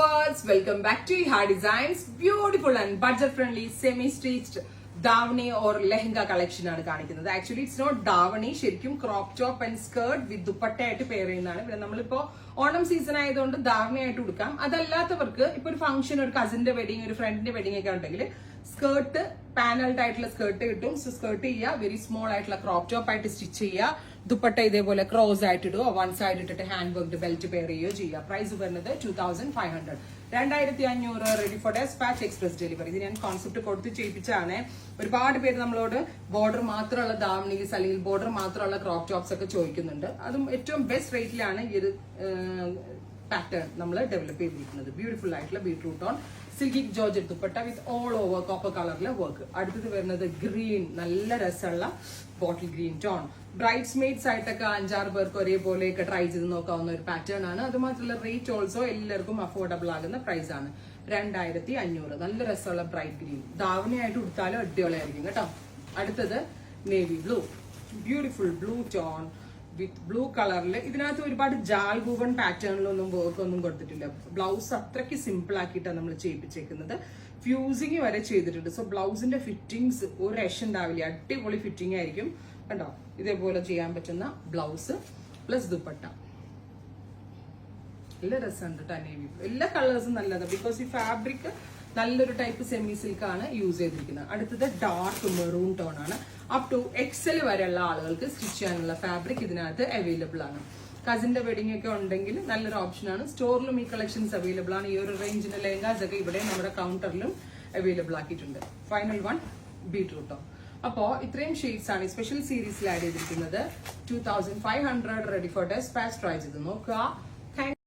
lovers, welcome back to Iha Designs. Beautiful and budget friendly semi-stitched Davani or lehenga collection ആണ് കാണിക്കുന്നത്. Actually it's not davani, ശരിക്കും crop top and skirt വിത്ത് ദുപ്പട്ട ആയിട്ട് pair ചെയ്യുന്നതാണ്. പിന്നെ നമ്മളിപ്പോ Onam season ആയതുകൊണ്ട് ദാവണി ആയിട്ട് കൊടുക്കാം. അതല്ലാത്തവർക്ക് ഇപ്പൊ ഒരു ഫംഗ്ഷൻ, ഒരു കസിന്റെ വെഡിങ്, ഒരു ഫ്രണ്ടിന്റെ വെഡിങ് ഒക്കെ ഉണ്ടെങ്കിൽ സ്കേർട്ട് പാനൽഡ് ആയിട്ടുള്ള സ്കേർട്ട് കിട്ടും. സോ സ്കേർട്ട് ചെയ്യുക, വെരി സ്മോൾ ആയിട്ടുള്ള ക്രോപ്പ് ടോപ്പ് ആയിട്ട് സ്റ്റിച്ച് ചെയ്യുക. ദുപ്പട്ട ഇതേപോലെ ക്രോസ് ആയിട്ട് ഇടുക, വൺ സൈഡ് ഇട്ടിട്ട് ഹാൻഡ് വർക്ക്ഡ് ബെൽറ്റ് പെയർ ചെയ്യുകയോ ചെയ്യുക. പ്രൈസ് വരുന്നത് 2500, 2500. Ready for dispatch, express delivery. ഇത് ഞാൻ കോൺസെപ്റ്റ് കൊടുത്ത് ചെയ്യിപ്പിച്ചാണ്. ഒരുപാട് പേര് നമ്മളോട് ബോർഡർ മാത്രമുള്ള ദാവണീസ് അല്ലെങ്കിൽ ബോർഡർ മാത്രമുള്ള ക്രോപ്പ് ടോപ്സ് ഒക്കെ ചോദിക്കുന്നുണ്ട്. അതും ഏറ്റവും ബെസ്റ്റ് റേറ്റിലാണ് ഈ ഒരു പാറ്റേൺ നമ്മൾ ഡെവലപ്പ് ചെയ്തിരിക്കുന്നത്. ബ്യൂട്ടിഫുൾ ആയിട്ടുള്ള beetroot on silky georgette dupatta with all over copper കളറിലെ വർക്ക്. അടുത്തത് വരുന്നത് ഗ്രീൻ, നല്ല രസമുള്ള bottle green tone. Brides maid's ആയിട്ടൊക്കെ 5-6 പേർക്ക് ഒരേപോലെയൊക്കെ ട്രൈ ചെയ്ത് നോക്കാവുന്ന ഒരു പാറ്റേൺ ആണ്. അത് മാത്രമല്ല റേറ്റ് ഓൾസോ എല്ലാവർക്കും അഫോർഡബിൾ ആകുന്ന പ്രൈസ് ആണ്. 2500. നല്ല രസമുള്ള ബ്രൈറ്റ് ഗ്രീൻ. ധാവണിയായിട്ട് കൊടുത്താലും അടിപൊളിയായിരിക്കും കേട്ടോ. അടുത്തത് navy blue, beautiful blue tone വിത്ത് ബ്ലൂ കളറിൽ. ഇതിനകത്ത് ഒരുപാട് ജാൽ ഗൂവൺ പാറ്റേണിലൊന്നും വർക്ക് ഒന്നും കൊടുത്തിട്ടില്ല. ബ്ലൗസ് അത്രയ്ക്ക് സിമ്പിൾ ആക്കിയിട്ടാണ് നമ്മൾ ചെയ്യിപ്പിച്ചേക്കുന്നത്. ഫ്യൂസിങ് വരെ ചെയ്തിട്ടുണ്ട്. സോ ബ്ലൗസിന്റെ ഫിറ്റിംഗ്സ് ഒരു രക്ഷ ഉണ്ടാവില്ല, അടിപൊളി ഫിറ്റിംഗ് ആയിരിക്കും. കണ്ടോ, ഇതേപോലെ ചെയ്യാൻ പറ്റുന്ന ബ്ലൗസ് പ്ലസ് ദുപ്പട്ട. നല്ല രസമുണ്ട് കേട്ടോ നേവി. എല്ലാ കളേഴ്സും നല്ലതാണ്, ബിക്കോസ് ഈ ഫാബ്രിക് നല്ലൊരു ടൈപ്പ് സെമി സിൽക്ക് ആണ് യൂസ് ചെയ്തിരിക്കുന്നത്. അടുത്തത് ഡാർക്ക് മെറൂൺ ടോൺ ആണ്. അപ് ടു എക്സൽ വരെയുള്ള ആളുകൾക്ക് സ്റ്റിച്ച് ചെയ്യാനുള്ള ഫാബ്രിക് ഇതിനകത്ത് അവൈലബിൾ ആണ്. കസിന്റെ വെഡിങ് ഒക്കെ ഉണ്ടെങ്കിൽ നല്ലൊരു ഓപ്ഷനാണ്. സ്റ്റോറിലും ഈ കളക്ഷൻസ് അവൈലബിൾ ആണ്. ഈ ഒരു റേഞ്ചിന്റെ ലെഹങ്കാസ് ഒക്കെ ഇവിടെ നമ്മുടെ കൗണ്ടറിലും അവൈലബിൾ ആക്കിയിട്ടുണ്ട്. ഫൈനൽ വൺ ബീട്രൂട്ടോ. അപ്പോ ഇത്രയും ഷെയ്ഡ്സ് ആണ് സ്പെഷ്യൽ സീരീസിൽ ആഡ് ചെയ്തിരിക്കുന്നത്. 2500. Ready for dispatch. ട്രൈ ചെയ്ത് നോക്കുക.